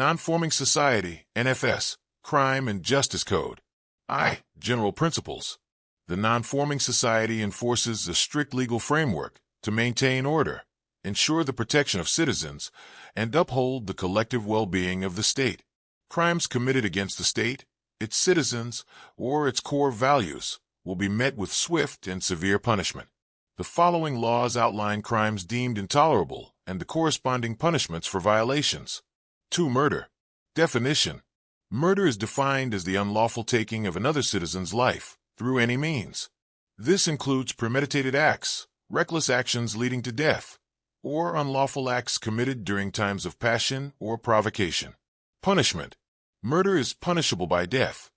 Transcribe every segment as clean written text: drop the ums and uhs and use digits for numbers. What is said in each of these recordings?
Nonforming Society, NFS, Crime and Justice Code. I. General Principles. The Nonforming Society enforces a strict legal framework to maintain order, ensure the protection of citizens, and uphold the collective well-being of the state. Crimes committed against the state, its citizens, or its core values will be met with swift and severe punishment. The following laws outline crimes deemed intolerable and the corresponding punishments for violations. 2. Murder. Definition. Murder is defined as the unlawful taking of another citizen's life through any means. This includes premeditated acts, reckless actions leading to death, or unlawful acts committed during times of passion or provocation. Punishment. Murder is punishable by death.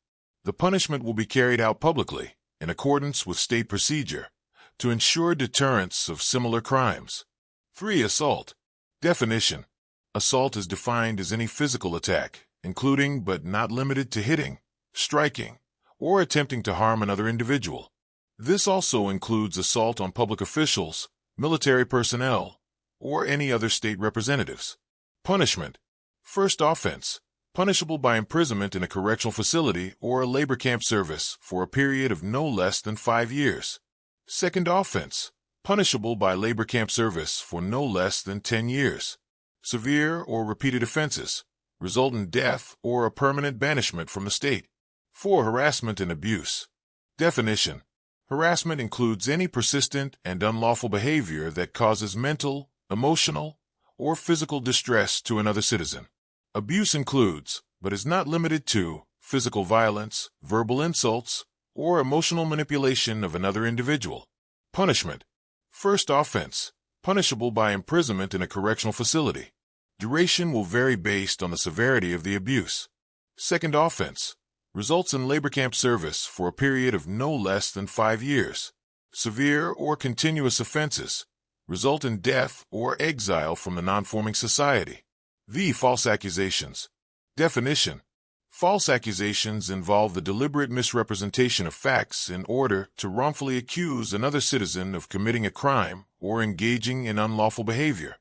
The punishment will be carried out publicly, in accordance with state procedure, to ensure deterrence of similar crimes. 3. Assault. Definition. Assault is defined as any physical attack, including but not limited to hitting, striking, or attempting to harm another individual. This also includes assault on public officials, military personnel, or any other state representatives. Punishment. First offense. Punishable by imprisonment in a correctional facility or a labor camp service for a period of no less than 5 years. Second offense. Punishable by labor camp service for no less than 10 years. Severe or repeated offenses result in death or a permanent banishment from the state. 4. Harassment and abuse. Definition. Harassment includes any persistent and unlawful behavior that causes mental, emotional, or physical distress to another citizen. Abuse includes, but is not limited to, physical violence, verbal insults, or emotional manipulation of another individual. Punishment. First offense. Punishable by imprisonment in a correctional facility. Duration will vary based on the severity of the abuse. Second offense. Results in labor camp service for a period of no less than 5 years. Severe or continuous offenses result in death or exile from the nonforming society. V. False accusations. Definition. False accusations involve the deliberate misrepresentation of facts in order to wrongfully accuse another citizen of committing a crime or engaging in unlawful behavior.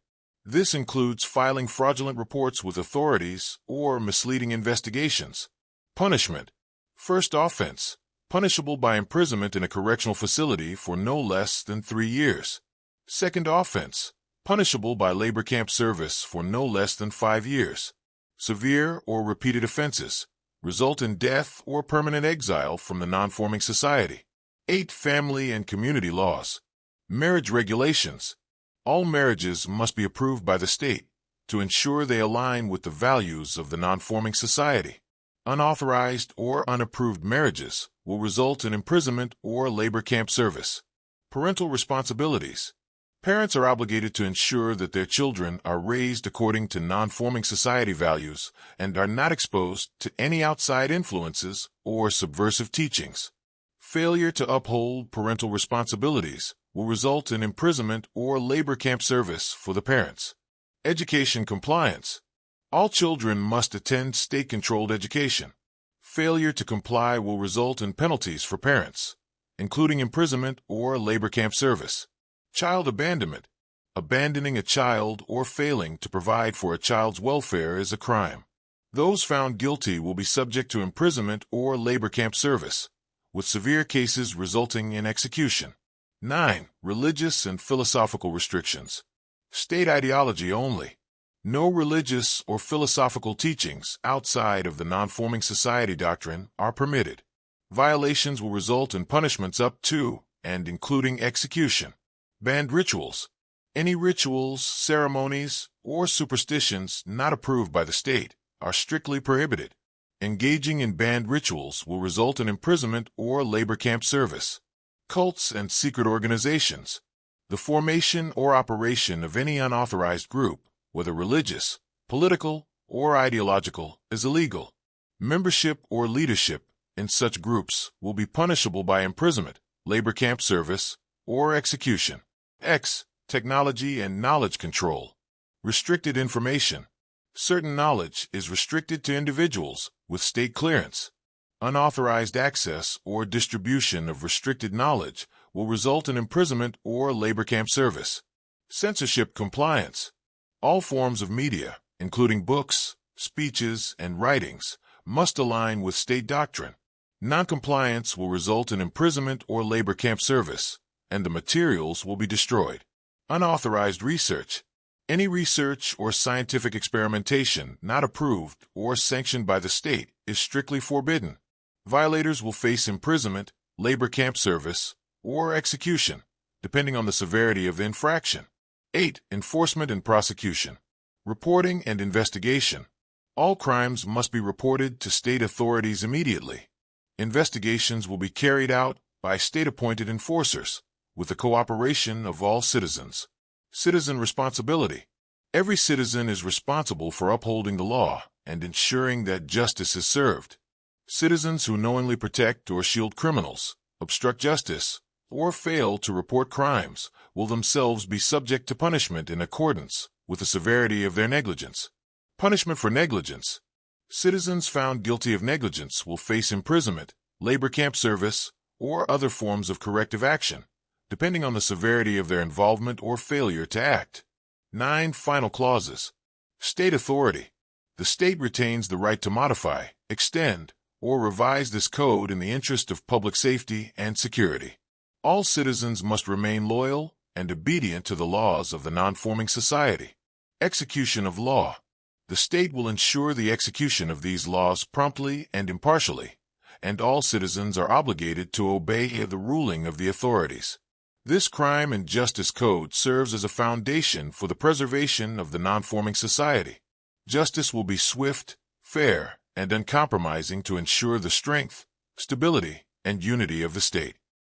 This includes filing fraudulent reports with authorities or misleading investigations. Punishment. First offense. Punishable by imprisonment in a correctional facility for no less than 3 years. Second offense. Punishable by labor camp service for no less than 5 years. Severe or repeated offenses result in death or permanent exile from the nonforming society. 8. Family and community laws. Marriage regulations. All marriages must be approved by the state to ensure they align with the values of the nonforming society. Unauthorized or unapproved marriages will result in imprisonment or labor camp service. Parental responsibilities. Parents are obligated to ensure that their children are raised according to nonforming society values and are not exposed to any outside influences or subversive teachings. Failure to uphold parental responsibilities will result in imprisonment or labor camp service for the parents. Education compliance. All children must attend state-controlled education. Failure to comply will result in penalties for parents, including imprisonment or labor camp service. Child abandonment. Abandoning a child or failing to provide for a child's welfare is a crime. Those found guilty will be subject to imprisonment or labor camp service, with severe cases resulting in execution. 9. Religious and philosophical restrictions. State ideology only. No religious or philosophical teachings outside of the nonforming society doctrine are permitted. Violations will result in punishments up to and including execution. Banned rituals. Any rituals, ceremonies, or superstitions not approved by the state are strictly prohibited. Engaging in banned rituals will result in imprisonment or labor camp service. Cults and secret organizations. The formation or operation of any unauthorized group, whether religious, political, or ideological, is illegal. Membership or leadership in such groups will be punishable by imprisonment, labor camp service, or execution. X. Technology and knowledge control. Restricted information. Certain knowledge is restricted to individuals with state clearance. Unauthorized access or distribution of restricted knowledge will result in imprisonment or labor camp service. Censorship compliance. All forms of media, including books, speeches, and writings must align with state doctrine. Noncompliance will result in imprisonment or labor camp service, and the materials will be destroyed. Unauthorized research. Any research or scientific experimentation not approved or sanctioned by the state is strictly forbidden. Violators will face imprisonment, labor camp service, or execution, depending on the severity of the infraction. 8. Enforcement and prosecution. Reporting and investigation. All crimes must be reported to state authorities immediately. Investigations will be carried out by state-appointed enforcers, with the cooperation of all citizens. Citizen responsibility. Every citizen is responsible for upholding the law and ensuring that justice is served. Citizens who knowingly protect or shield criminals, obstruct justice, or fail to report crimes will themselves be subject to punishment in accordance with the severity of their negligence. Punishment for negligence. Citizens found guilty of negligence will face imprisonment, labor camp service, or other forms of corrective action, depending on the severity of their involvement or failure to act. 9. Final clauses. State authority. The state retains the right to modify, extend, or revise this code in the interest of public safety and security. All citizens must remain loyal and obedient to the laws of the nonforming society. Execution of law. The state will ensure the execution of these laws promptly and impartially, and all citizens are obligated to obey the ruling of the authorities. This crime and justice code serves as a foundation for the preservation of the nonforming society. Justice will be swift, fair, and uncompromising to ensure the strength, stability, and unity of the state.